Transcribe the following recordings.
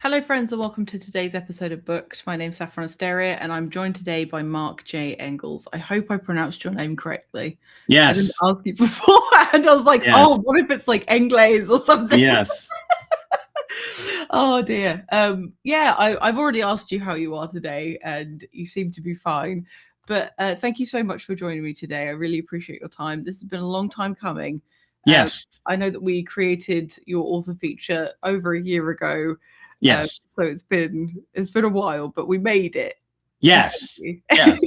Hello friends and welcome to today's episode of Booked. My name's Saffron Asteria and I'm joined today by Mark J. Engels. I hope I pronounced your name correctly. Yes. I didn't ask you beforehand. I was like, yes. Oh, what if it's like Engels or something? Yes. Oh dear. Yeah, I've already asked you how you are today and you seem to be fine. But thank you so much for joining me today. I really appreciate your time. This has been a long time coming. Yes. I know that we created your author feature over a year ago. Yes. So it's been a while, but we made it. Yes. So yes.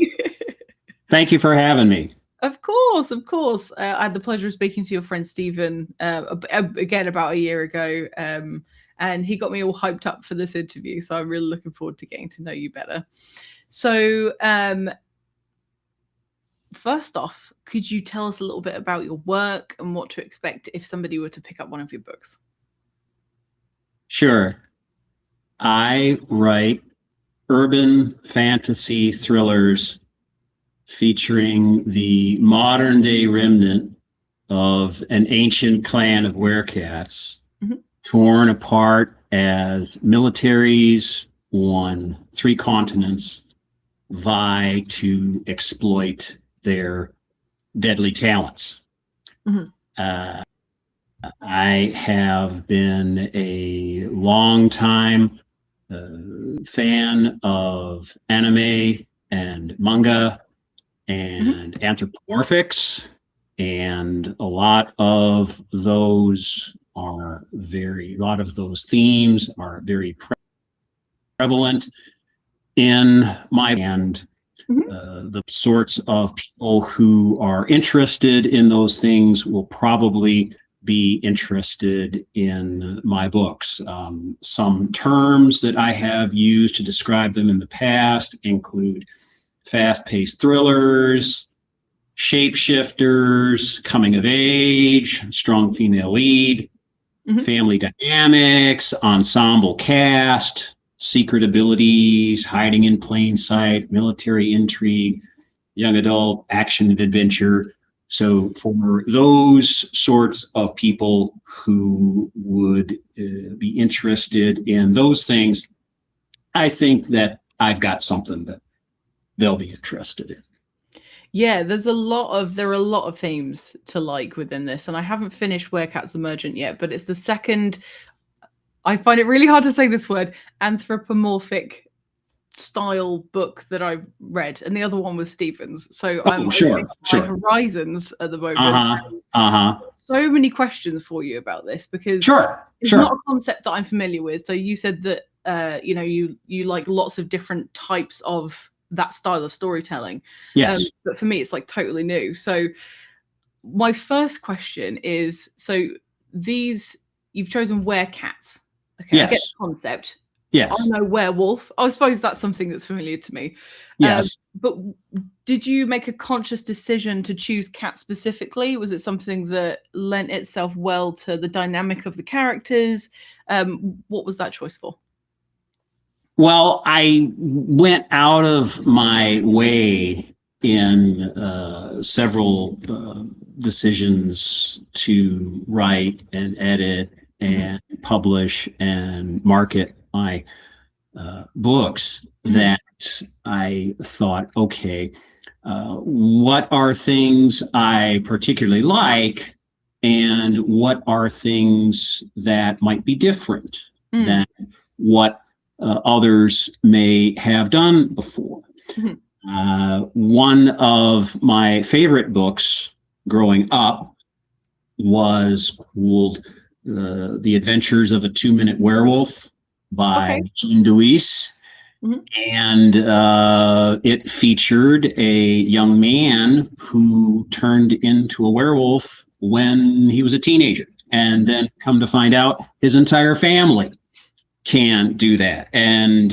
Thank you for having me. Of course. I had the pleasure of speaking to your friend Stephen again about a year ago, and he got me all hyped up for this interview. So I'm really looking forward to getting to know you better. So first off, could you tell us a little bit about your work and what to expect if somebody were to pick up one of your books? Sure. I write urban fantasy thrillers featuring the modern day remnant of an ancient clan of werecats, torn apart as militaries on 3 continents vie to exploit their deadly talents. I have been a long time fan of anime and manga and anthropomorphics, and a lot of those themes are very prevalent in my and the sorts of people who are interested in those things will probably be interested in my books. Some terms that I have used to describe them in the past include fast-paced thrillers, shapeshifters, coming of age, strong female lead, family dynamics, ensemble cast, secret abilities, hiding in plain sight, military intrigue, young adult action and adventure. So for those sorts of people who would be interested in those things, I think that I've got something that they'll be interested in. Yeah, there are a lot of themes to like within this, and I haven't finished Where Cats Emergent yet, but it's the second, I find it really hard to say this word, anthropomorphic style book that I've read, and the other one was Stephen's. So I'm sure. horizons at the moment. So many questions for you about this because it's not a concept that I'm familiar with. So you said that you like lots of different types of that style of storytelling. Yes. But for me, it's like totally new. So my first question is: so you've chosen werecats. Okay, yes. I get the concept. Yes. I know werewolf. I suppose that's something that's familiar to me. Yes. But did you make a conscious decision to choose cat specifically? Was it something that lent itself well to the dynamic of the characters? What was that choice for? Well, I went out of my way in several decisions to write and edit and publish and market my books that I thought, okay, what are things I particularly like and what are things that might be different than what others may have done before. One of my favorite books growing up was called The Adventures of a 2-Minute Werewolf by Jean Deweese. And it featured a young man who turned into a werewolf when he was a teenager, and then come to find out his entire family can do that. And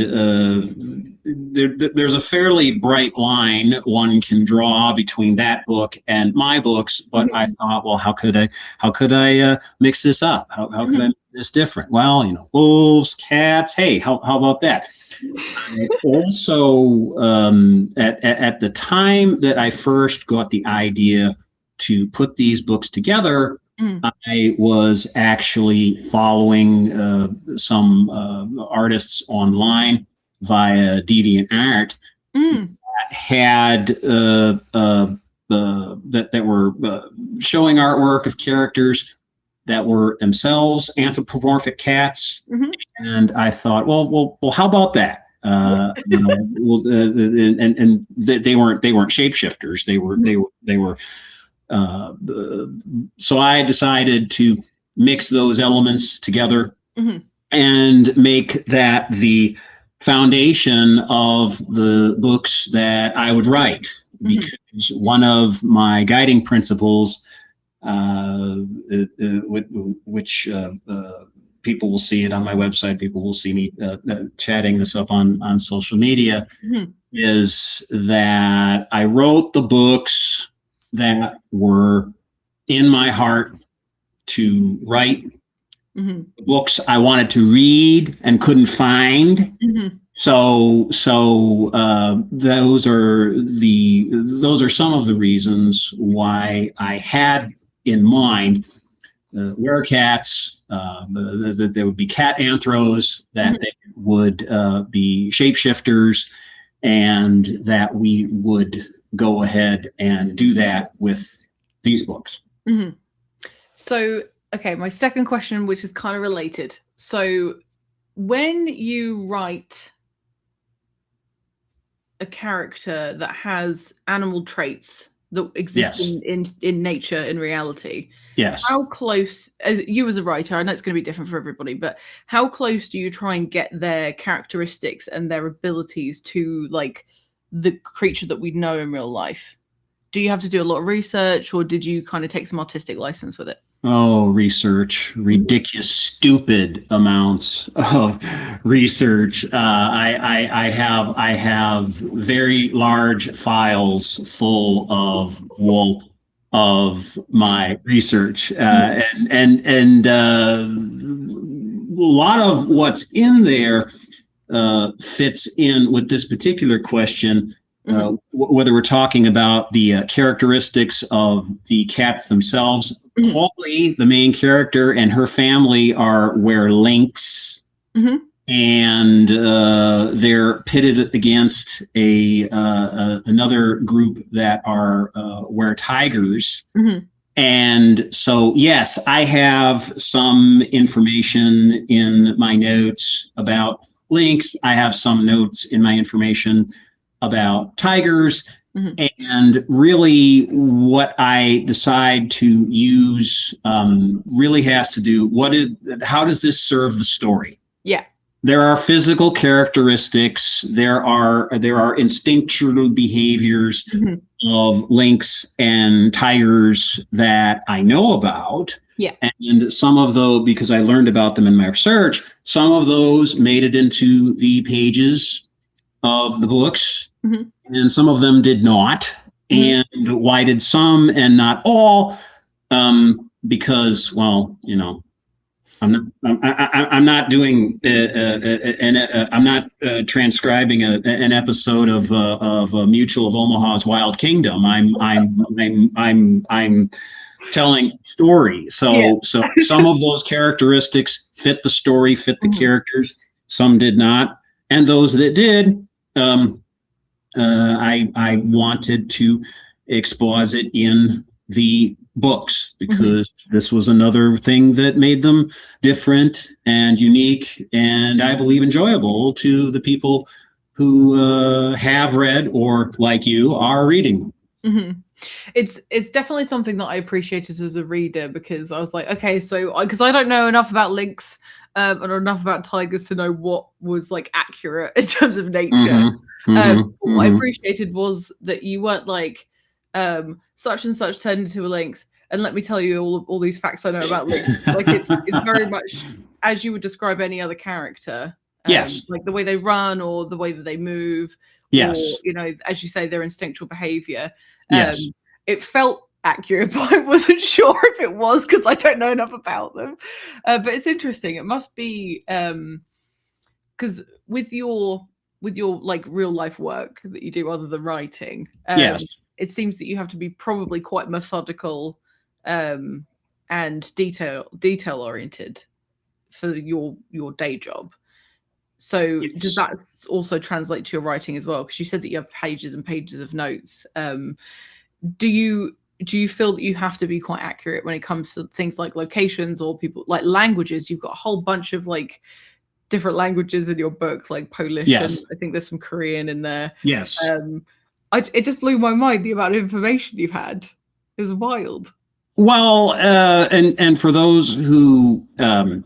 there's a fairly bright line one can draw between that book and my books. But I thought, well, how could I mix this up? How could I make this different? Well, wolves, cats. Hey, how about that? I also, at the time that I first got the idea to put these books together, I was actually following some artists online via DeviantArt that had that were showing artwork of characters that were themselves anthropomorphic cats, and I thought, well, how about that? And they weren't shapeshifters. They were. So I decided to mix those elements together and make that the foundation of the books that I would write, because one of my guiding principles, which people will see it on my website, people will see me chatting this up on social media, is that I wrote the books that were in my heart to write, books I wanted to read and couldn't find. So those are some of the reasons why I had in mind werecats, that there would be cat anthros, that they would be shapeshifters, and that we would go ahead and do that with these books. So, okay, my second question, which is kind of related. So when you write a character that has animal traits that exist in nature, in reality, how close, as you as a writer, I know it's going to be different for everybody, but how close do you try and get their characteristics and their abilities to like the creature that we know in real life? Do you have to do a lot of research, or did you kind of take some artistic license with it? Oh, research, ridiculous, stupid amounts of research. I have very large files full of my research, and a lot of what's in there fits in with this particular question. Whether we're talking about the characteristics of the cats themselves, Polly, the main character, and her family wear lynx, and they're pitted against another group that wear tigers. And so, yes, I have some information in my notes about lynx. I have some notes in my information about tigers, and really what I decide to use really has to do how does this serve the story? Yeah. There are physical characteristics, there are instinctual behaviors of lynx and tigers that I know about. Yeah. And some of those, because I learned about them in my research, some of those made it into the pages of the books, and some of them did not. And why did some and not all? Because, well, I'm not doing I'm not transcribing an episode of Mutual of Omaha's Wild Kingdom. I'm telling story. So some of those characteristics fit the story, fit the characters. Some did not, and those that did, I wanted to exposit in the books, because this was another thing that made them different and unique, and I believe enjoyable to the people who have read or, like you, are reading. It's definitely something that I appreciated as a reader, because I was like, okay, so because I don't know enough about lynx and enough about tigers to know what was like accurate in terms of nature. What I appreciated was that you weren't like such and such turned into a lynx, and let me tell you all these facts I know about lynx. Like it's very much as you would describe any other character. Yes. Like the way they run or the way that they move. Yes. Or, you know, as you say, their instinctual behavior. Yes. It felt accurate, but I wasn't sure if it was because I don't know enough about them. But it's interesting. It must be because with your like real life work that you do other than writing, Yes. it seems that you have to be probably quite methodical and detail oriented for your day job. So does that also translate to your writing as well? Because you said that you have pages and pages of notes. Do you feel that you have to be quite accurate when it comes to things like locations or people, like languages? You've got a whole bunch of like different languages in your book, like Polish, yes. and I think there's some Korean in there. Yes. It just blew my mind, the amount of information you've had. It was wild. Well, and for those who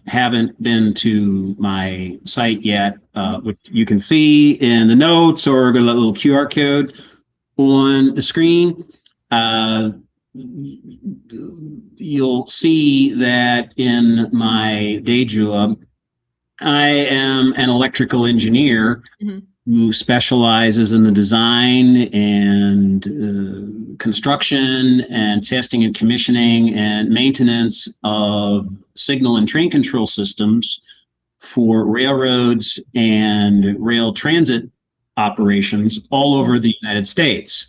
haven't been to my site yet, which you can see in the notes or a little QR code on the screen, you'll see that in my day job, I am an electrical engineer who specializes in the design and construction and testing and commissioning and maintenance of signal and train control systems for railroads and rail transit operations all over the United States.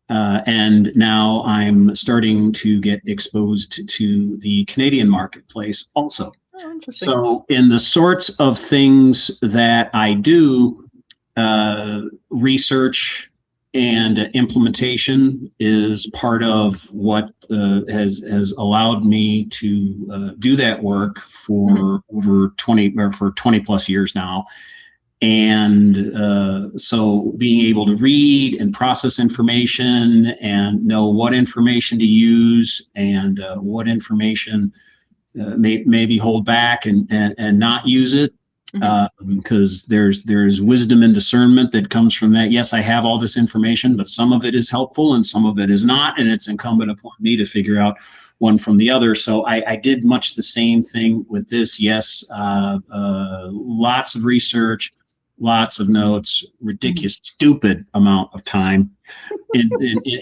And now I'm starting to get exposed to the Canadian marketplace also. Oh, interesting. So in the sorts of things that I do, research and implementation is part of what has allowed me to do that work for over 20 plus years now. And so being able to read and process information and know what information to use and what information maybe hold back and not use it, because there's wisdom and discernment that comes from that. Yes, I have all this information, but some of it is helpful and some of it is not, and it's incumbent upon me to figure out one from the other. So I did much the same thing with this. Yes, lots of research, lots of notes, ridiculous, stupid amount of time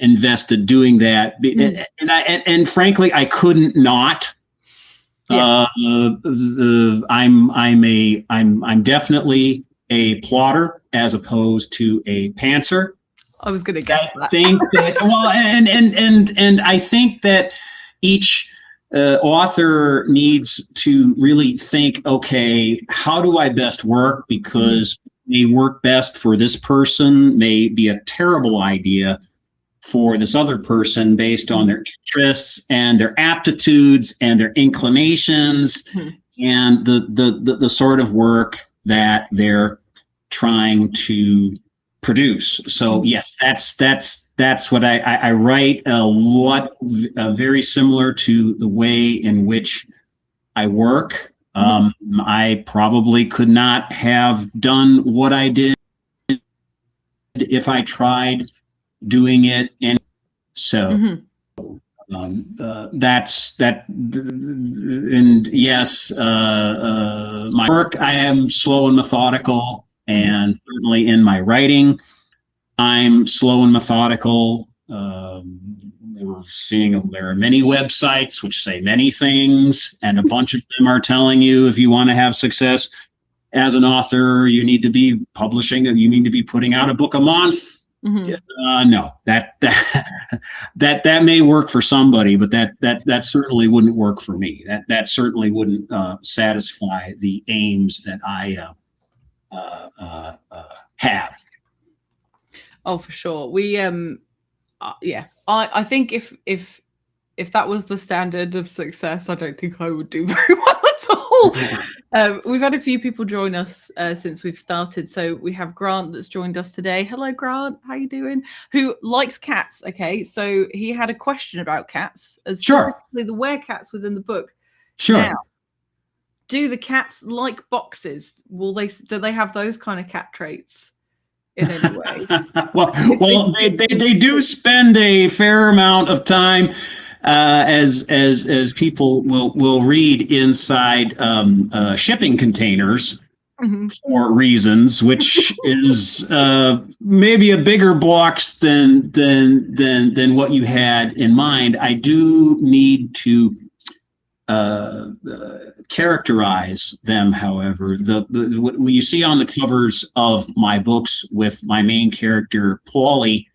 invested doing that, and frankly, I couldn't not. Yeah. I'm definitely a plotter as opposed to a pantser. I was going to guess that. I think that, well, and I think that each author needs to really think, okay, how do I best work? Because may work best for this person may be a terrible idea for this other person based on their interests and their aptitudes and their inclinations and the sort of work that they're trying to produce. So yes, that's what I write a lot, very similar to the way in which I work. I probably could not have done what I did if I tried doing it. And so that's that. And yes, my work, I am slow and methodical, and certainly in my writing, I'm slow and methodical. We're seeing there are many websites which say many things, and a bunch of them are telling you if you want to have success as an author, you need to be publishing, you need to be putting out a book a month. No, that may work for somebody, but that certainly wouldn't work for me. That certainly wouldn't satisfy the aims that I have. Oh, for sure. We yeah. I think if that was the standard of success, I don't think I would do very well at all. We've had a few people join us since we've started. So we have Grant that's joined us today. Hello, Grant. How you doing? Who likes cats? Okay, so he had a question about cats, specifically the werecats within the book. Sure. Now, do the cats like boxes? Do they have those kind of cat traits in any way? well, they do spend a fair amount of time as people will read inside shipping containers for reasons, which is maybe a bigger box than what you had in mind. I do need to characterize them, however. What you see on the covers of my books with my main character, Paulie,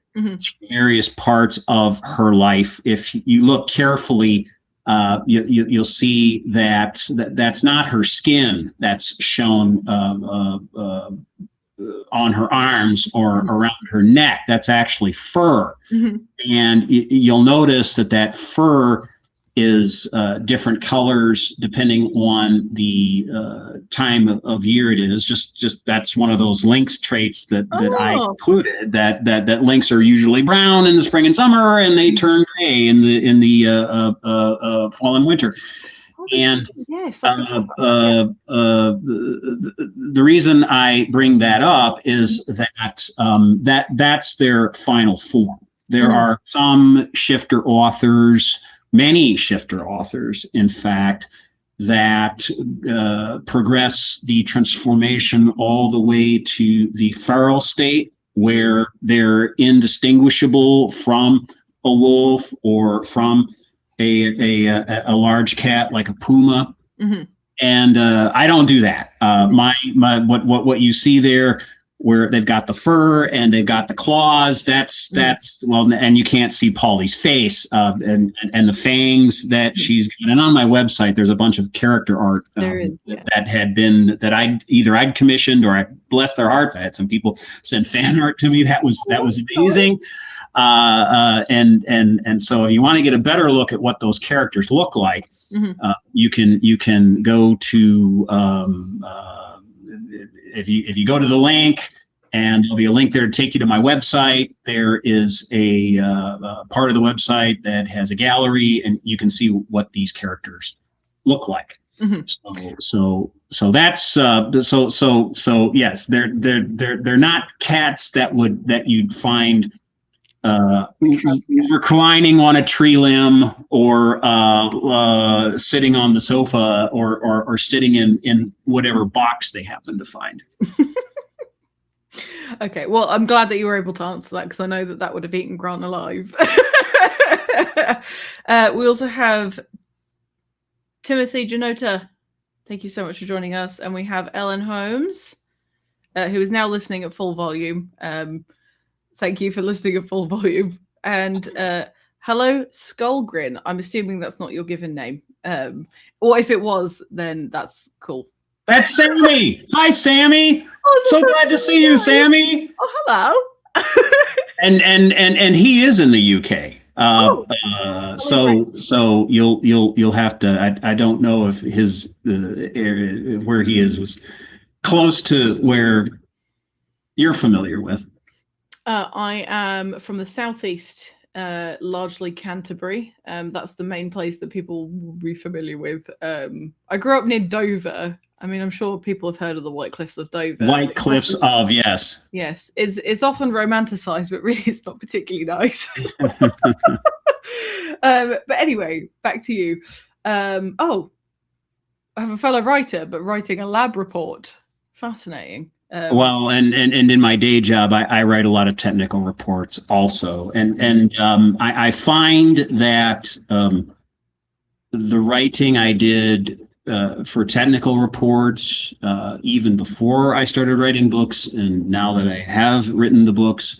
various parts of her life, if you look carefully, you'll see that's not her skin that's shown on her arms or around her neck. That's actually fur. And you'll notice that fur is different colors depending on the time of year it is. Just that's one of those lynx traits that I included. That lynx are usually brown in the spring and summer, and they turn gray in the fall and winter. And yes, the reason I bring that up is that that's their final form. There are some shifter authors, many shifter authors, in fact, that progress the transformation all the way to the feral state, where they're indistinguishable from a wolf or from a large cat like a puma. And I don't do that. What you see there, where they've got the fur and they've got the claws, that's well, and you can't see Paulie's face and the fangs that she's got. And on my website, there's a bunch of character art that had been I'd commissioned, or I bless their hearts, I had some people send fan art to me. That was amazing. And so if you want to get a better look at what those characters look like, you can go to if you go to the link, and there'll be a link there to take you to my website. There is a part of the website that has a gallery, and you can see what these characters look like. So that's so yes, they're not cats that you'd find reclining on a tree limb, or sitting on the sofa, or sitting in whatever box they happen to find. Okay, well, I'm glad that you were able to answer that, because I know that would have eaten Grant alive. We also have Timothy Janota. Thank you so much for joining us. And we have Ellen Holmes, who is now listening at full volume. Thank you for listening at full volume. And hello, Skullgrin. I'm assuming that's not your given name. Or if it was, then that's cool. That's Sammy. Hi, Sammy. So glad to see you, Sammy. Oh, hello. and he is in the UK. So you'll have to. I don't know if his where he is was close to where you're familiar with. I am from the southeast, largely Canterbury. That's the main place that people will be familiar with. I grew up near Dover. I mean, I'm sure people have heard of the White Cliffs of Dover. White Cliffs of, yes. Yes, it's often romanticized, but really it's not particularly nice. But anyway, back to you. I have a fellow writer, but writing a lab report. Fascinating. Well, and in my day job, I write a lot of technical reports also, and I find that the writing I did for technical reports, even before I started writing books, and now that I have written the books,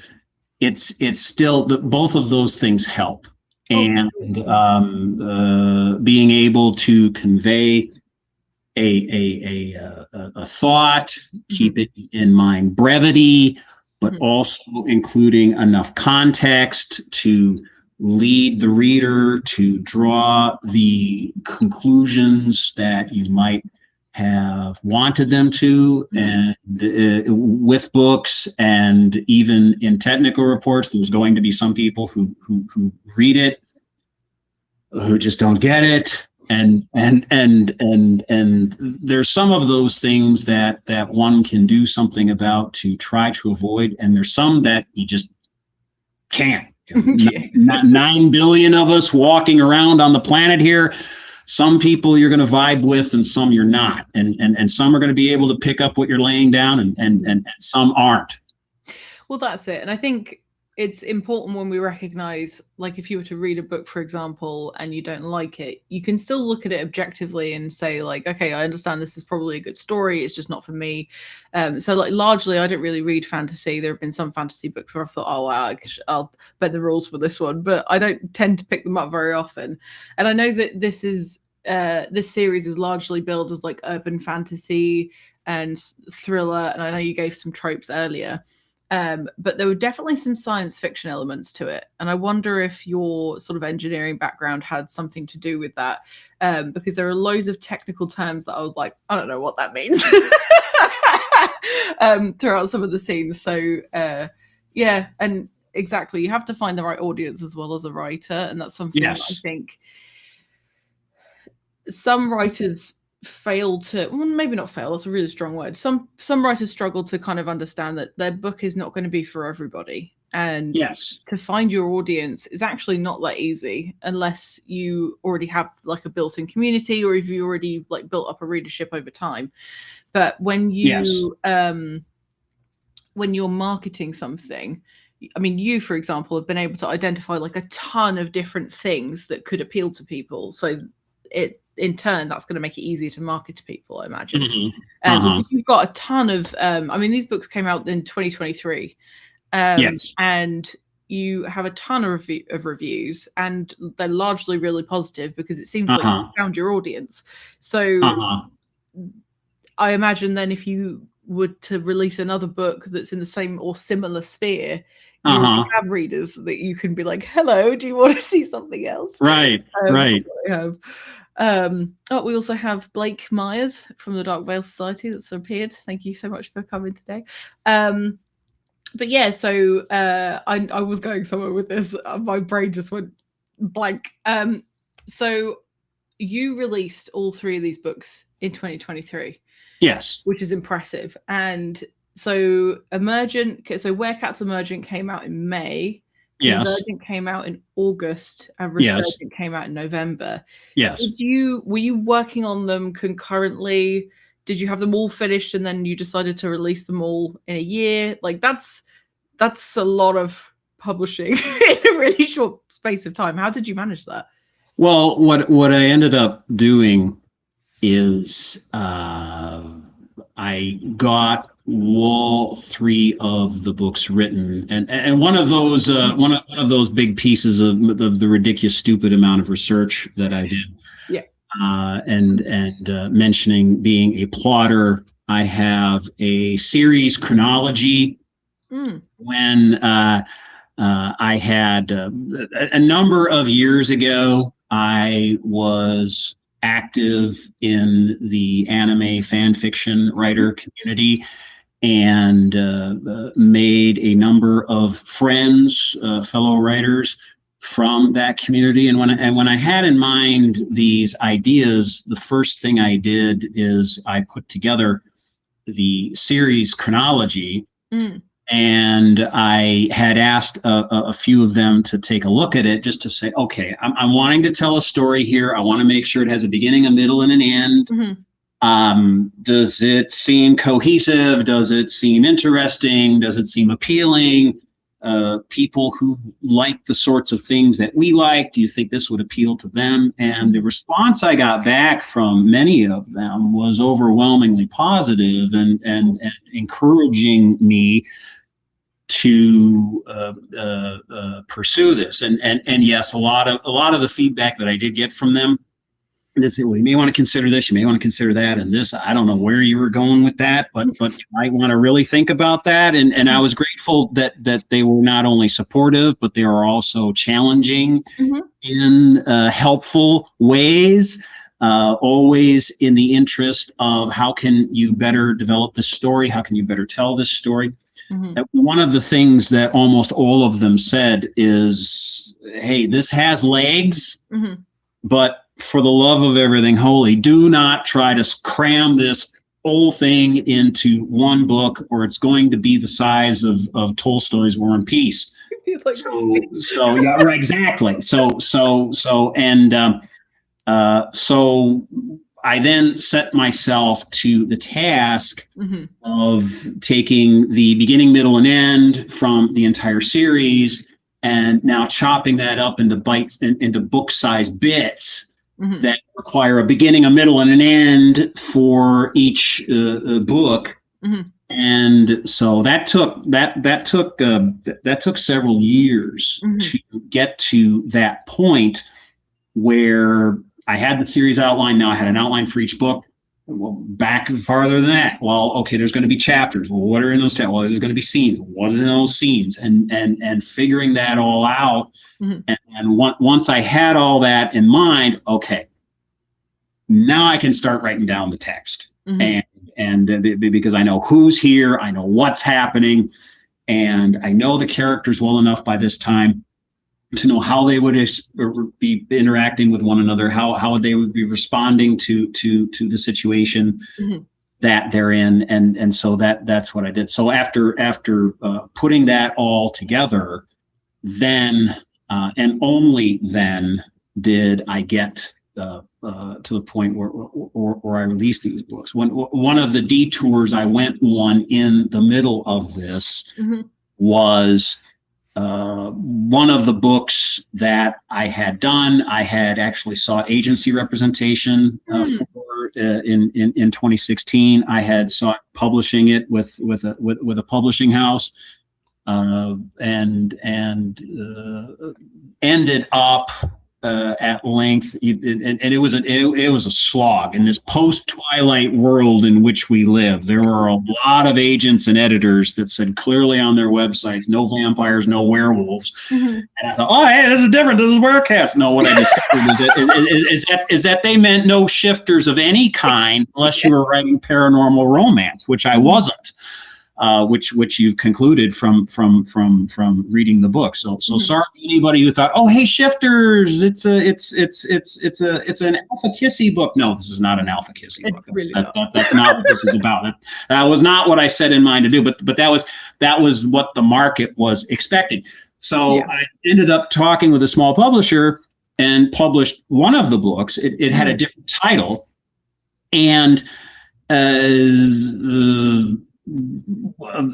it's still both of those things help, and being able to convey a thought, keeping in mind brevity, but also including enough context to lead the reader to draw the conclusions that you might have wanted them to. And with books, and even in technical reports, there's going to be some people who read it who just don't get it. And there's some of those things that one can do something about to try to avoid, and there's some that you just can't. Yeah. Not 9 billion of us walking around on the planet here. Some people you're going to vibe with and some you're not. And some are going to be able to pick up what you're laying down and some aren't. Well, that's it. And I think it's important when we recognize, like, if you were to read a book, for example, and you don't like it, you can still look at it objectively and say, like, okay, I understand this is probably a good story. It's just not for me. So, like, largely, I don't really read fantasy. There have been some fantasy books where I've thought, oh, wow, I'll bend the rules for this one, but I don't tend to pick them up very often. And I know that this series is largely billed as like urban fantasy and thriller. And I know you gave some tropes earlier. But there were definitely some science fiction elements to it. And I wonder if your sort of engineering background had something to do with that. Because there are loads of technical terms that I was like, I don't know what that means throughout some of the scenes. So, yeah, and exactly. You have to find the right audience as well as a writer. And that's something that I think some writers fail to, well, maybe not fail, that's a really strong word. Some writers struggle to kind of understand that their book is not going to be for everybody, and to find your audience is actually not that easy unless you already have like a built-in community, or if you already like built up a readership over time. But when you when you're marketing something, I mean, you, for example, have been able to identify like a ton of different things that could appeal to people, so it in turn, that's going to make it easier to market to people, I imagine. You've got a ton of, I mean, these books came out in 2023, and you have a ton of reviews, and they're largely really positive because it seems like you found your audience. So I imagine then if you were to release another book that's in the same or similar sphere, you have readers that you can be like, hello, do you want to see something else? Right. We also have Blake Myers from the Dark Veil Society that's appeared. Thank you so much for coming today. But yeah, so I was going somewhere with this. My brain just went blank. So you released all 3 of these books in 2023. Yes. Which is impressive. And so Where Cats Emergent came out in May. Convergent came out in August, and Resurgent came out in November. Yes. Were you working on them concurrently? Did you have them all finished and then you decided to release them all in a year? Like that's a lot of publishing in a really short space of time. How did you manage that? Well, what I ended up doing is I got all 3 of the books written, and one of those one of those big pieces of the ridiculous stupid amount of research that I did, and mentioning being a plotter, I have a series chronology. When I had a number of years ago, I was active in the anime fan fiction writer community, and made a number of friends, fellow writers from that community. And when I had in mind these ideas, the first thing I did is I put together the series chronology, and I had asked a few of them to take a look at it just to say, okay, I'm wanting to tell a story here. I want to make sure it has a beginning, a middle, and an end. Does it seem cohesive? Does it seem interesting? Does it seem appealing? People who like the sorts of things that we like, do you think this would appeal to them? And the response I got back from many of them was overwhelmingly positive and encouraging me to pursue this. And yes, a lot of the feedback that I did get from them, they say, well, you may want to consider this, you may want to consider that, and this. I don't know where you were going with that, but you might want to really think about that. And I was grateful that they were not only supportive, but they were also challenging in helpful ways, always in the interest of how can you better develop this story? How can you better tell this story? One of the things that almost all of them said is, hey, this has legs, but for the love of everything holy, do not try to cram this whole thing into one book, or it's going to be the size of Tolstoy's War and Peace. Like, so yeah, right, exactly. So I then set myself to the task of taking the beginning, middle, and end from the entire series, and now chopping that up into bites, into book-sized bits that require a beginning, a middle, and an end for each book. And so that took several years to get to that point where I had the series outline. Now I had an outline for each book. Well, back farther than that. Well, okay, there's going to be chapters. Well, what are in those chapters? Well, there's going to be scenes. What is in those scenes? And figuring that all out. And once I had all that in mind, okay, now I can start writing down the text. And because I know who's here, I know what's happening, and I know the characters well enough by this time to know how they would be interacting with one another, how they would be responding to the situation that they're in, and so that's what I did. So after putting that all together, then and only then did I get to the point where I released these books. One of the detours I went on in the middle of this was one of the books that I had done. I had actually sought agency representation for in 2016. I had sought publishing it with a publishing house, and ended up at length, and it was a slog in this post-Twilight world in which we live. There were a lot of agents and editors that said clearly on their websites, no vampires, no werewolves. And I thought, oh, hey, this is different. This is Werecats. No, what I discovered is that they meant no shifters of any kind unless you were writing paranormal romance, which I wasn't. Which you've concluded from reading the book. So sorry to anybody who thought, oh, hey, shifters, it's an alpha kissy book. No, this is not an alpha kissy book. That's not what this is about. That was not what I set in mind to do. But that was what the market was expecting. So I ended up talking with a small publisher and published one of the books. It had a different title, and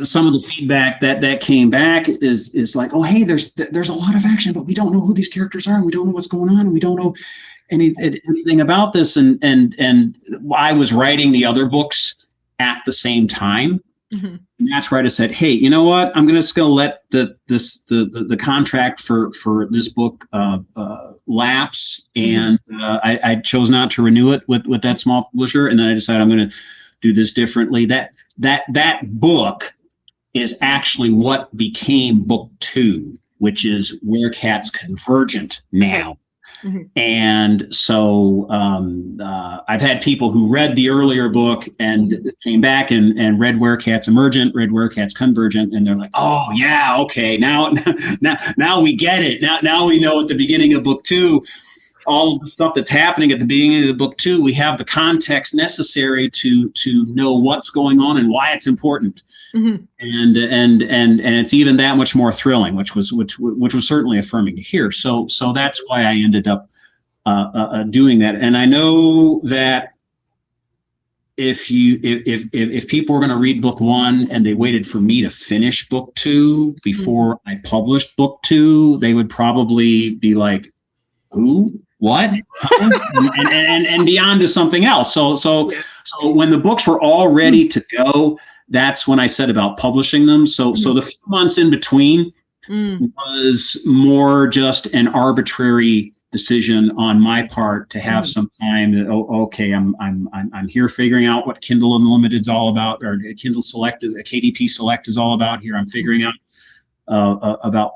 some of the feedback that came back is like, oh, hey, there's a lot of action, but we don't know who these characters are, and we don't know what's going on, and we don't know anything about this. And I was writing the other books at the same time, and that's where I just said, hey, you know what? I'm just going to let the contract for this book lapse, and I chose not to renew it with that small publisher, and then I decided I'm going to do this differently. That book is actually what became book 2, which is Werecats Convergent now. And so I've had people who read the earlier book and came back and read Werecats Emergent, read Werecats Convergent, and they're like, oh yeah, okay, now we get it. Now we know at the beginning of book 2, all of the stuff that's happening at the beginning of the book 2, we have the context necessary to know what's going on and why it's important. And it's even that much more thrilling, which was certainly affirming to hear. So that's why I ended up doing that. And I know that if people were going to read book 1 and they waited for me to finish book 2 before I published book 2, they would probably be like, who? What? and beyond to something else. So when the books were all ready to go, that's when I set about publishing them. So the few months in between was more just an arbitrary decision on my part to have some time. Okay, I'm here figuring out what Kindle Unlimited is all about, or Kindle Select is, KDP Select is all about. Here I'm figuring out about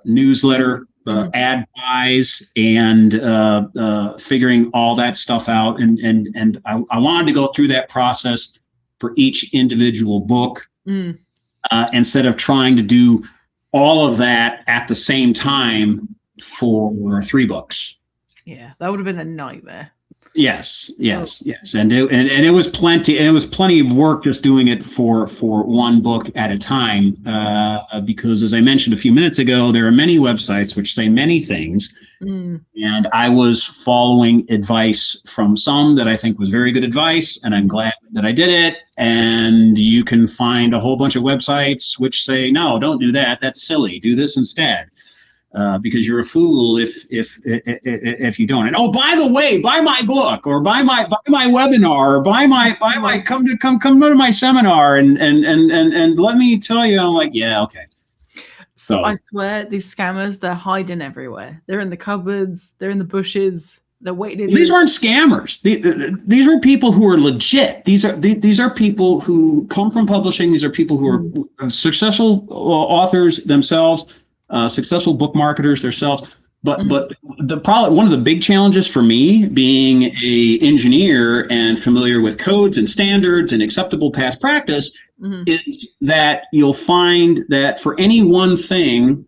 newsletter ad buys and figuring all that stuff out, and I wanted to go through that process for each individual book instead of trying to do all of that at the same time for 3 books. Yeah, that would have been a nightmare. Yes, Oh. yes, and it was plenty. It was plenty of work just doing it for one book at a time. Because, as I mentioned a few minutes ago, there are many websites which say many things, Mm. and I was following advice from some that I think was very good advice, and I'm glad that I did it. And you can find a whole bunch of websites which say, no, don't do that. That's silly. Do this instead. Because you're a fool if you don't. And oh, by the way, buy my book, or buy my webinar, or buy my come to my seminar, and let me tell you. I'm like, yeah, okay. So I swear, these scammers, they're hiding everywhere. They're in the cupboards. They're in the bushes. They're waiting. These weren't scammers. These were people who are legit. These are people who come from publishing. These are people who are successful authors themselves. Successful book marketers themselves. But one of the big challenges for me, being a engineer and familiar with codes and standards and acceptable past practice, is that you'll find that for any one thing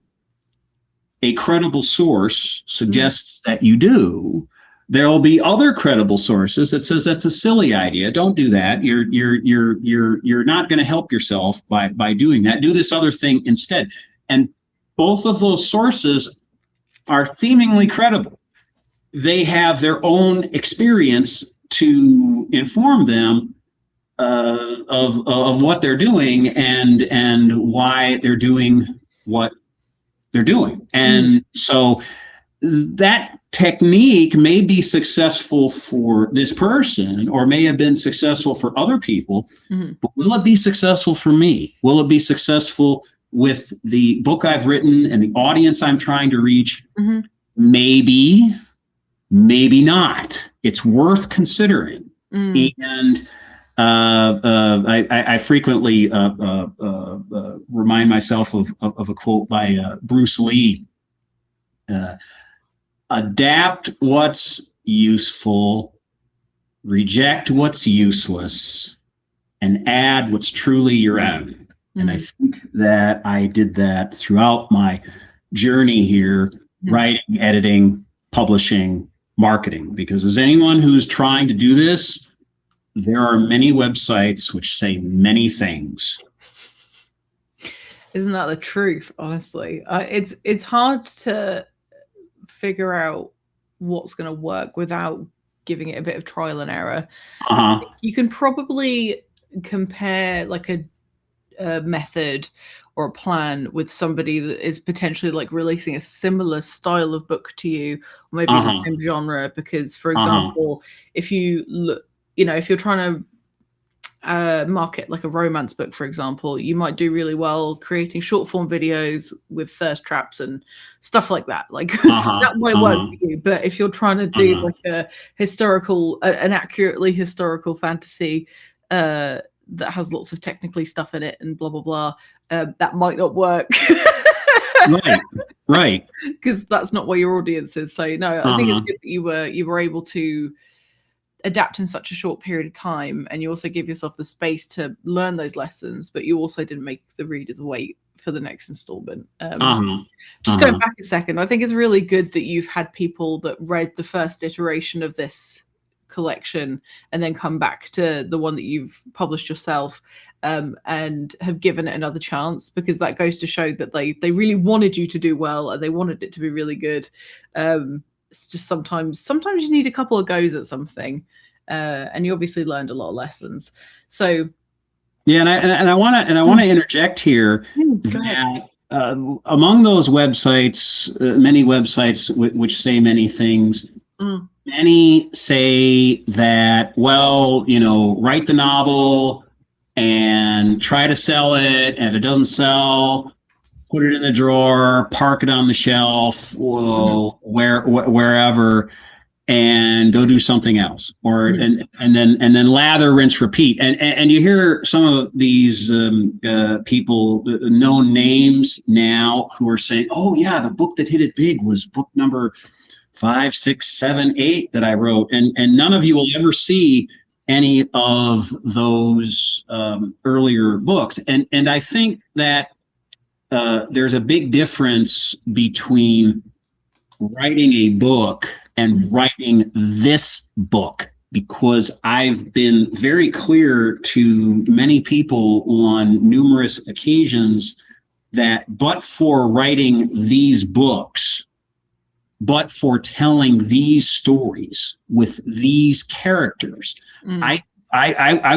a credible source suggests that you do, there will be other credible sources that says that's a silly idea. Don't do that. You're not going to help yourself by doing that. Do this other thing instead. And both of those sources are seemingly credible. They have their own experience to inform them of what they're doing and why they're doing what they're doing. And so that technique may be successful for this person, or may have been successful for other people, but will it be successful for me? Will it be successful with the book I've written and the audience I'm trying to reach? Maybe, maybe not. It's worth considering. And I frequently remind myself of a quote by Bruce Lee. Adapt what's useful, reject what's useless, and add what's truly your own. And I think that I did that throughout my journey here, writing, editing, publishing, marketing. Because as anyone who's trying to do this, there are many websites which say many things. Isn't that the truth? Honestly, it's hard to figure out what's going to work without giving it a bit of trial and error. You can probably compare like a method or a plan with somebody that is potentially like releasing a similar style of book to you, or maybe in the same genre. Because, for example, if you look, if you're trying to market like a romance book, for example, you might do really well creating short form videos with thirst traps and stuff like that. Like that might work for you. But if you're trying to do like a historical, an accurately historical fantasy that has lots of technically stuff in it and blah blah blah, that might not work. right Because that's not where your audience is. So no, I think it's good that you were able to adapt in such a short period of time, and you also give yourself the space to learn those lessons, but you also didn't make the readers wait for the next installment. Just going back a second, I think it's really good that you've had people that read the first iteration of this collection and then come back to the one that you've published yourself, and have given it another chance, because that goes to show that they really wanted you to do well and they wanted it to be really good. It's just sometimes you need a couple of goes at something, and you obviously learned a lot of lessons. So yeah, and I want to interject here that among those websites, many websites which say many things, many say that, well, write the novel and try to sell it, and if it doesn't sell, put it in the drawer, park it on the shelf, wherever, and go do something else, or and then lather, rinse, repeat. And you hear some of these people, known names now, who are saying, "Oh yeah, the book that hit it big was book number 5, 6, 7, 8 that I wrote," and none of you will ever see any of those earlier books. And I think that there's a big difference between writing a book and writing this book, because I've been very clear to many people on numerous occasions that but for writing these books, but for telling these stories with these characters, I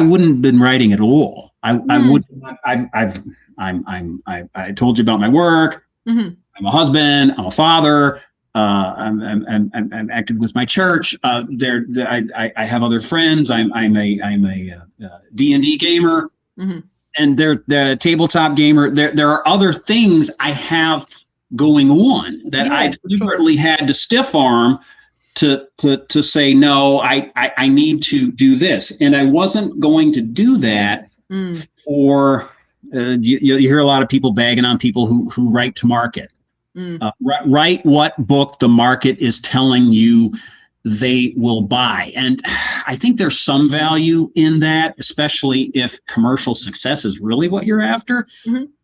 wouldn't have been writing at all. I would. I told you about my work. I'm a husband. I'm a father. I'm active with my church. I have other friends. I'm a D&D gamer, and they're the tabletop gamer. There are other things I have going on that I deliberately had to stiff arm to say no. I need to do this, and I wasn't going to do that for. You hear a lot of people bagging on people who write to market. Write what book the market is telling you they will buy. And I think there's some value in that, especially if commercial success is really what you're after.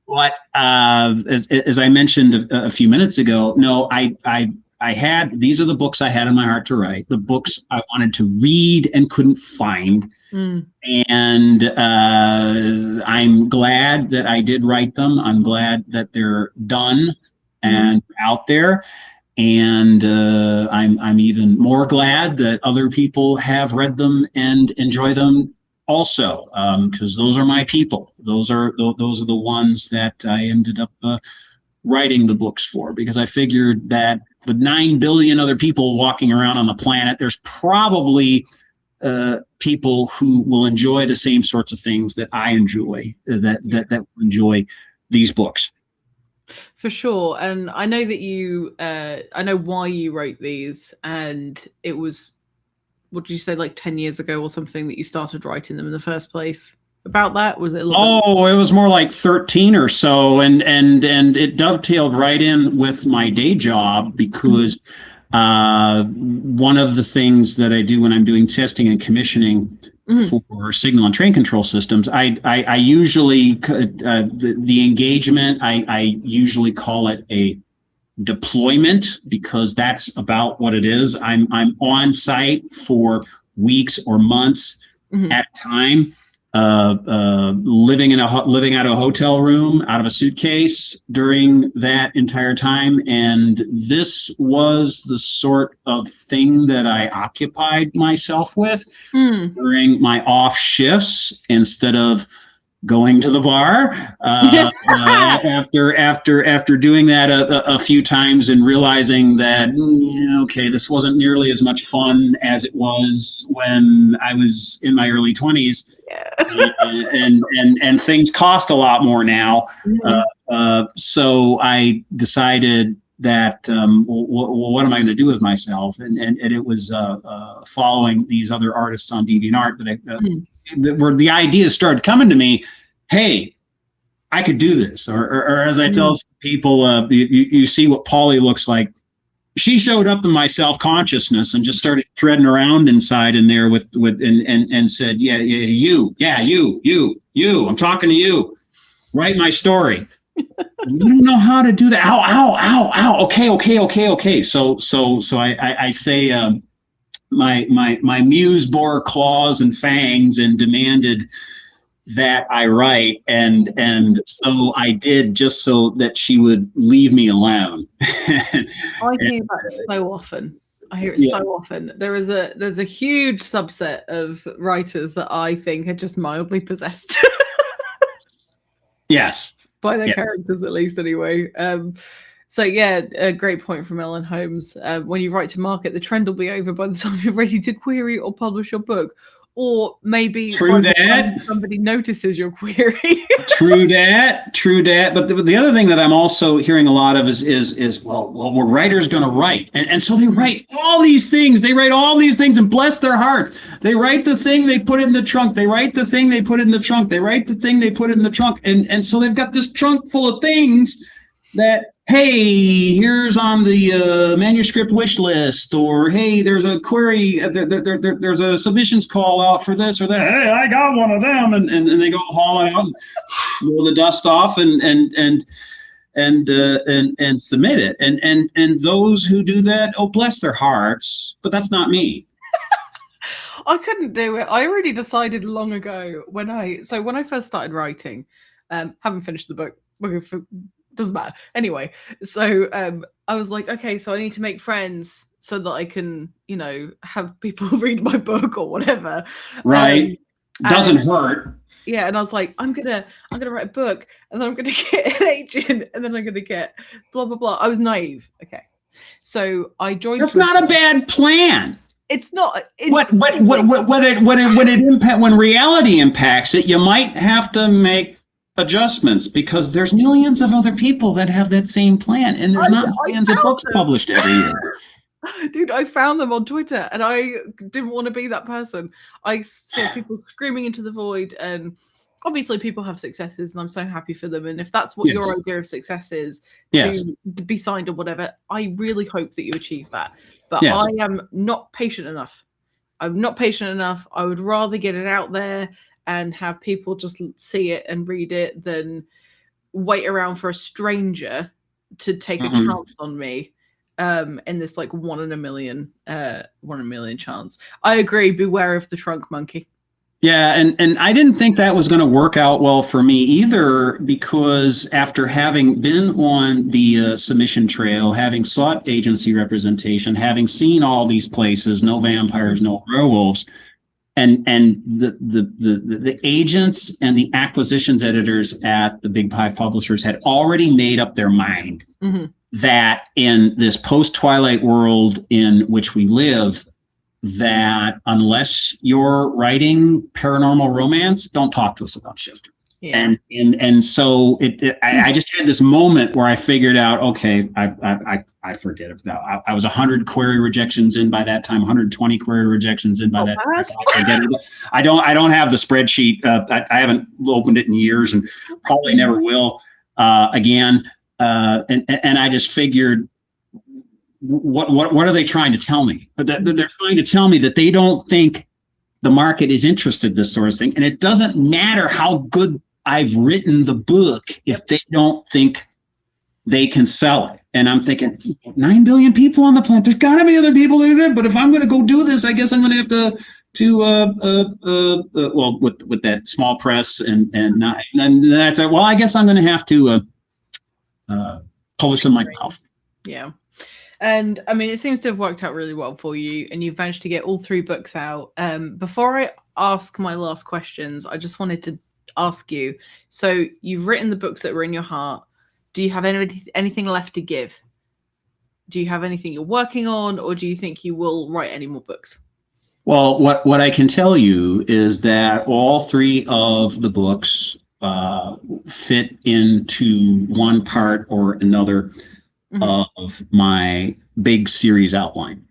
But as I mentioned a few minutes ago, no, I had, these are the books I had in my heart to write, the books I wanted to read and couldn't find. And I'm glad that I did write them. I'm glad that they're done and out there, and I'm even more glad that other people have read them and enjoy them also, because those are my people. Those are the ones that I ended up writing the books for, because I figured that the 9 billion other people walking around on the planet, there's probably people who will enjoy the same sorts of things that I enjoy, that will enjoy these books. For sure. And I know that you, I know why you wrote these, and it was, what did you say, like 10 years ago or something that you started writing them in the first place? About that? Was it a little bit? It was more like 13 or so. And it dovetailed right in with my day job, because one of the things that I do when I'm doing testing and commissioning for signal and train control systems, I usually, the engagement, I usually call it a deployment, because that's about what it is. I'm on site for weeks or months at a time, living out of a hotel room, out of a suitcase during that entire time. And this was the sort of thing that I occupied myself with during my off shifts, instead of going to the bar after doing that a few times and realizing that okay, this wasn't nearly as much fun as it was when I was in my early 20s. And things cost a lot more now. So I decided that what am I going to do with myself? And it was following these other artists on DeviantArt that where the ideas started coming to me. Hey, I could do this. Or as I tell people, you see what Polly looks like. She showed up in my self-consciousness and just started threading around inside in there and said, you, I'm talking to you. Write my story. You don't know how to do that. Ow. Okay. So I say, my muse bore claws and fangs and demanded that I write, and so I did, just so that she would leave me alone. I hear that so often. I hear it so often. There's a huge subset of writers that I think are just mildly possessed. Yes. By their characters, at least, anyway. So yeah, a great point from Ellen Holmes. When you write to market, the trend will be over by the time you're ready to query or publish your book. Or maybe somebody notices your query. True that. But the other thing that I'm also hearing a lot of is well, we're writers going to write. And so they write all these things. They write all these things, and bless their hearts. They write the thing, they put it in the trunk. They write the thing, they put it in the trunk. They write the thing, they put it in the trunk. And so they've got this trunk full of things that, hey, here's on the manuscript wish list, or hey, there's a query, there's a submissions call out for this or that. Hey, I got one of them, and they go haul it out and blow the dust off, and and submit it. And those who do that, oh bless their hearts, but that's not me. I couldn't do it. I already decided long ago when I first started writing, haven't finished the book. Doesn't matter. Anyway, so I was like, okay, so I need to make friends so that I can, have people read my book or whatever. Right. Doesn't hurt. Yeah, and I was like, I'm gonna write a book, and then I'm gonna get an agent, and then I'm gonna get blah blah blah. I was naive. Okay, so I joined. That's not a bad plan. It's not. When reality impacts it, you might have to make adjustments because there's millions of other people that have that same plan, and there's not millions of books published every year. Dude, I found them on Twitter, and I didn't want to be that person. I saw people screaming into the void, and obviously people have successes, and I'm so happy for them. And if that's what your idea of success is, to be signed or whatever, I really hope that you achieve that. But I am not patient enough. I'm not patient enough. I would rather get it out there and have people just see it and read it than wait around for a stranger to take a chance on me. In this like 1 in a million chance. I agree. Beware of the trunk monkey. Yeah, and I didn't think that was going to work out well for me either, because after having been on the submission trail, having sought agency representation, having seen all these places, no vampires, no werewolves, and the agents and the acquisitions editors at the big five publishers had already made up their mind that in this post-Twilight world in which we live, that unless you're writing paranormal romance, don't talk to us about Shifter. Yeah. And so I just had this moment where I figured out, okay, I forget about. I was 100 query rejections in by that time, 120 query rejections in by that time. I don't have the spreadsheet. I haven't opened it in years, and probably never will again. And I just figured, what are they trying to tell me? They're trying to tell me that they don't think the market is interested in this sort of thing, and it doesn't matter how good I've written the book if they don't think they can sell it. And I'm thinking, 9 billion people on the planet. There's got to be other people that are good. But if I'm going to go do this, I guess I'm going to have to well, with that small press and that's well, I guess I'm going to have to publish them myself. Yeah. And I mean, it seems to have worked out really well for you, and you've managed to get all 3 books out. Before I ask my last questions, I just wanted to ask you, so you've written the books that were in your heart. Do you have anything left to give? Do you have anything you're working on, or do you think you will write any more books? Well, what I can tell you is that all 3 of the books fit into one part or another of my big series outline.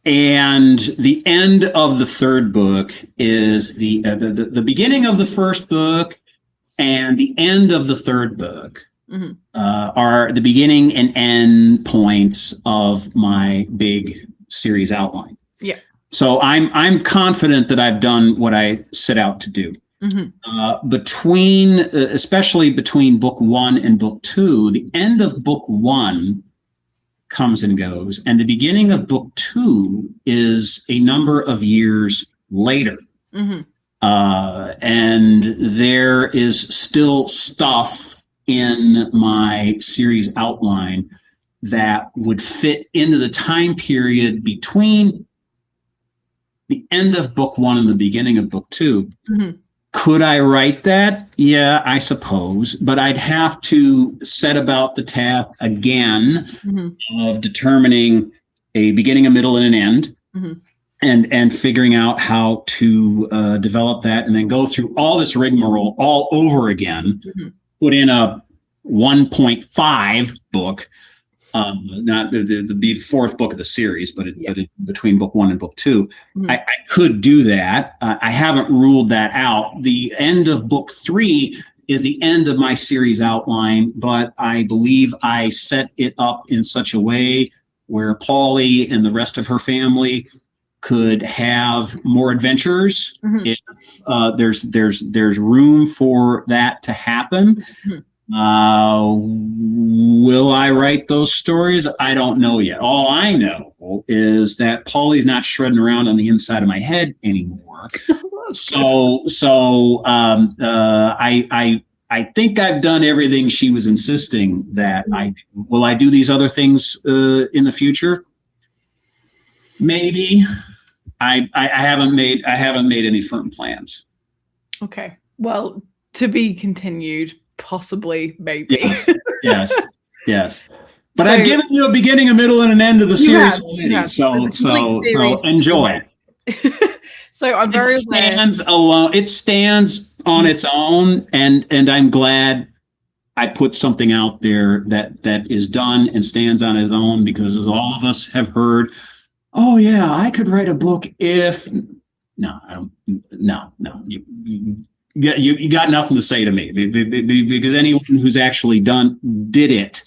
And the end of the 3rd book is the beginning of the 1st book, and the end of the 3rd book are the beginning and end points of my big series outline. Yeah. So I'm confident that I've done what I set out to do. Especially between book 1 and book 2, the end of book 1 comes and goes, and the beginning of book 2 is a number of years later. And there is still stuff in my series outline that would fit into the time period between the end of book 1 and the beginning of book 2. Could I write that? Yeah, I suppose, but I'd have to set about the task again of determining a beginning, a middle, and an end, and figuring out how to develop that, and then go through all this rigmarole all over again, put in a 1.5 book, not the 4th book of the series, but between book 1 and book 2. I could do that. I haven't ruled that out. The end of book 3 is the end of my series outline, but I believe I set it up in such a way where Paulie and the rest of her family could have more adventures if there's room for that to happen. Will I write those stories? I don't know yet. All I know is that Paulie's not shredding around on the inside of my head anymore. I think I've done everything she was insisting that I do. Will I do these other things in the future? Maybe. I haven't made any firm plans. Okay. Well, to be continued, possibly, maybe. Yes. But I've given you a beginning, a middle, and an end to the series already. So enjoy. So I'm very aware. It stands alone. It stands on its own, and I'm glad I put something out there that is done and stands on its own, because as all of us have heard, oh yeah, I could write a book if. No, I don't. No. You got nothing to say to me, because anyone who's actually did it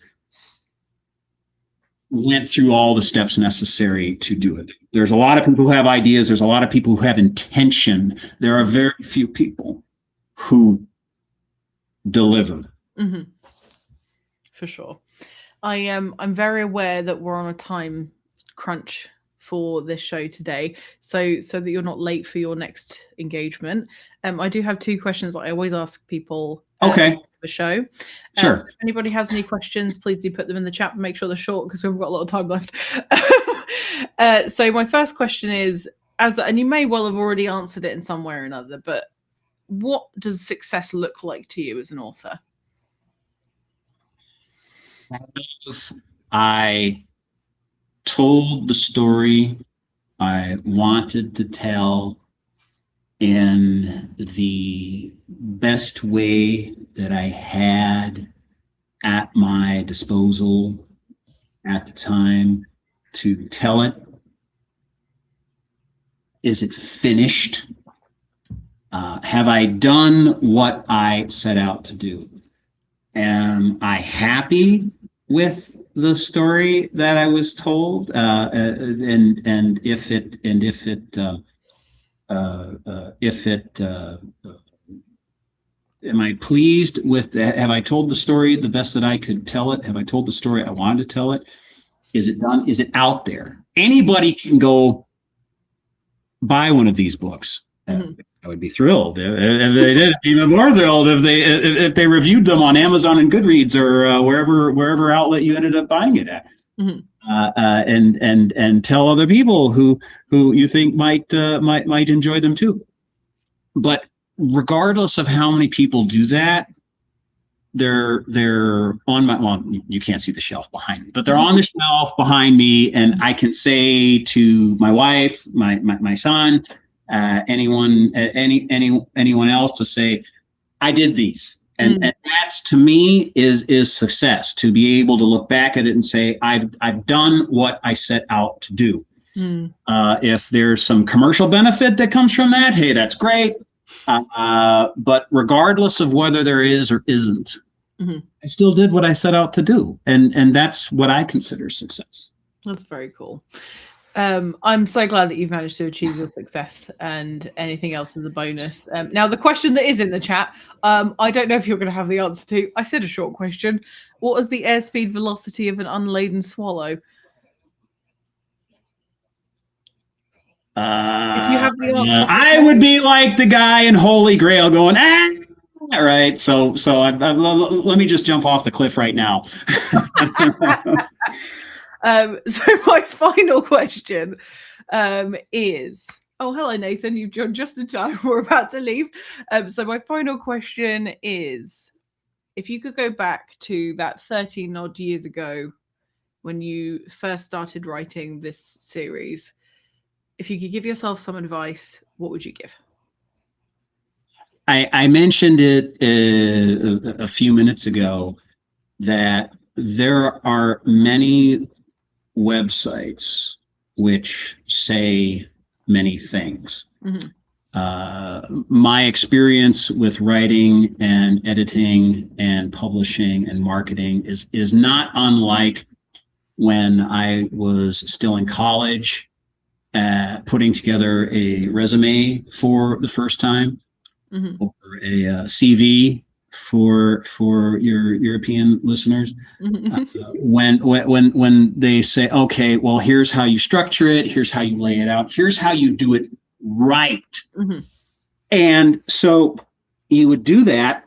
went through all the steps necessary to do it. There's a lot of people who have ideas. There's a lot of people who have intention. There are very few people who deliver. Mm-hmm. For sure. I'm very aware that we're on a time crunch for this show today, so that you're not late for your next engagement. I do have 2 questions that I always ask people. Okay. The show. Sure. If anybody has any questions, please do put them in the chat and make sure they're short, because we've got a lot of time left. So my first question is, and you may well have already answered it in some way or another, but what does success look like to you as an author? I told the story I wanted to tell in the best way that I had at my disposal at the time to tell it. Is it finished? Have I done what I set out to do? Am I happy with the story that I was told? And if it am I pleased with that? Have I told the story the best that I could tell it? Have I told the story I wanted to tell it? Is it done? Is it out there? Anybody can go buy one of these books. Mm-hmm. I would be thrilled if they did. Even more thrilled if they reviewed them on Amazon and Goodreads or wherever outlet you ended up buying it at. Mm-hmm. And tell other people who you think might enjoy them too. But regardless of how many people do that, they're on my, well, you can't see the shelf behind me, but they're on the shelf behind me, and I can say to my wife, my son, anyone else, to say, I did these. And that's, to me, is success, to be able to look back at it and say, I've done what I set out to do. If there's some commercial benefit that comes from that, hey, that's great. But regardless of whether there is or isn't, I still did what I set out to do. And that's what I consider success. That's very cool. I'm so glad that you've managed to achieve your success, and anything else is a bonus. Now, the question that is in the chat, I don't know if you're going to have the answer to. I said a short question. What is the airspeed velocity of an unladen swallow? If you have the answer, I would be like the guy in Holy Grail going, all right. So let me just jump off the cliff right now. So my final question is, oh, hello, Nathan. You've joined just in time. We're about to leave. So my final question is, if you could go back to that 13 odd years ago when you first started writing this series, if you could give yourself some advice, what would you give? I mentioned it a few minutes ago that there are many websites which say many things. My experience with writing and editing and publishing and marketing is not unlike when I was still in college, putting together a resume for the first time, or a CV for your European listeners. When they say, okay, well, here's how you structure it, here's how you lay it out, here's how you do it right. And so you would do that,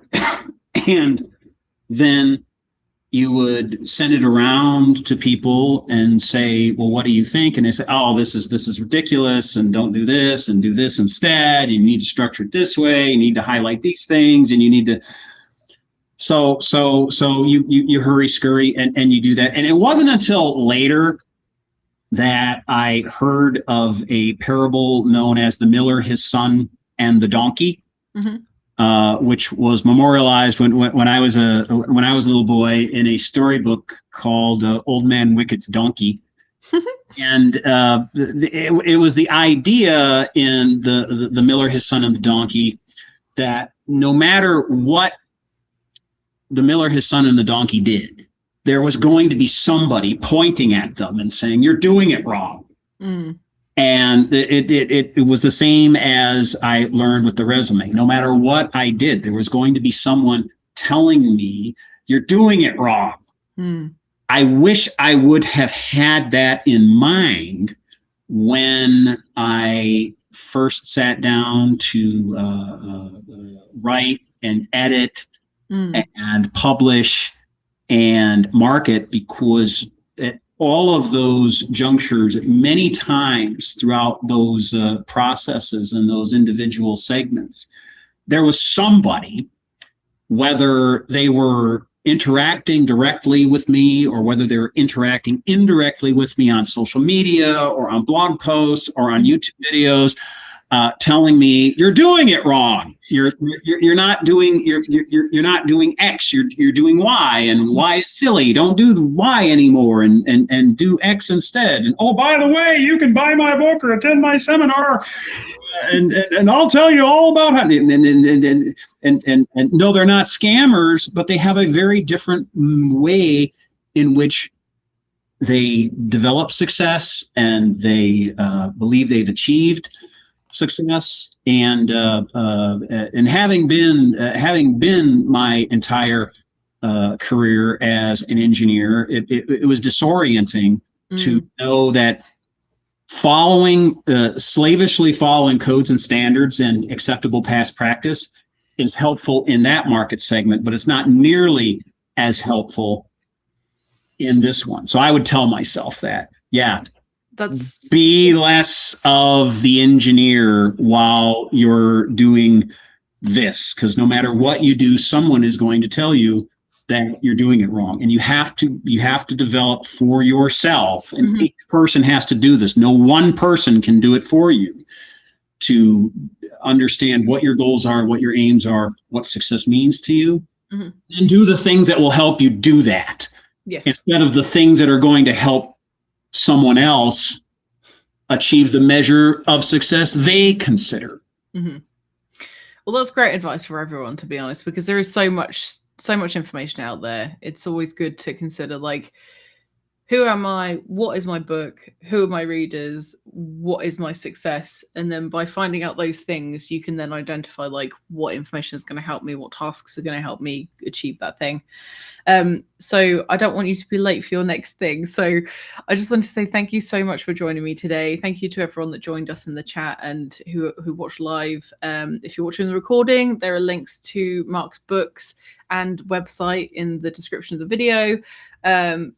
and then you would send it around to people and say, well, what do you think? And they say, oh, this is ridiculous, and don't do this, and do this instead. You need to structure it this way. You need to highlight these things, and you need to. So you hurry scurry and you do that. And it wasn't until later that I heard of a parable known as the miller, his son, and the donkey. Which was memorialized when I was a little boy in a storybook called Old Man Wicked's Donkey. And it was the idea in the miller, his son, and the donkey that no matter what the miller, his son, and the donkey did, there was going to be somebody pointing at them and saying, you're doing it wrong. And it was the same as I learned with the resume. No matter what I did, there was going to be someone telling me, you're doing it wrong. I wish I would have had that in mind when I first sat down to write and edit and publish and market, because all of those junctures, many times throughout those processes and those individual segments, there was somebody, whether they were interacting directly with me or whether they're interacting indirectly with me on social media or on blog posts or on YouTube videos, telling me you're doing it wrong. You're not doing X. You're doing Y, and Y is silly. Don't do the Y anymore, and do X instead. And oh, by the way, you can buy my book or attend my seminar, and I'll tell you all about how. And no, they're not scammers, but they have a very different way in which they develop success, and they believe they've achieved success. And having been my entire career as an engineer, it was disorienting to know that slavishly following codes and standards and acceptable past practice is helpful in that market segment, but it's not nearly as helpful in this one. So I would tell myself that, be less of the engineer while you're doing this, because no matter what you do, someone is going to tell you that you're doing it wrong, and you have to develop for yourself. And each person has to do this. No one person can do it for you, to understand what your goals are, what your aims are, what success means to you, and do the things that will help you do that. Instead of the things that are going to help someone else achieve the measure of success they consider. Well, that's great advice for everyone, to be honest, because there is so much information out there. It's always good to consider, like, who am I? What is my book? Who are my readers? What is my success? And then by finding out those things, you can then identify, like, what information is going to help me, what tasks are going to help me achieve that thing. So I don't want you to be late for your next thing. So I just want to say thank you so much for joining me today. Thank you to everyone that joined us in the chat and who watched live. If you're watching the recording, there are links to Mark's books and website in the description of the video.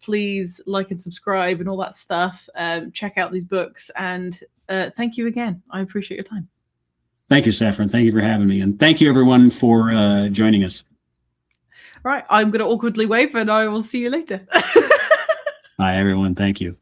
Please like and subscribe and all that stuff. Check out these books, and thank you again. I appreciate your time. Thank you, Saffron. Thank you for having me, and thank you everyone for joining us. Right, I'm going to awkwardly wave, and I will see you later. Bye, everyone. Thank you.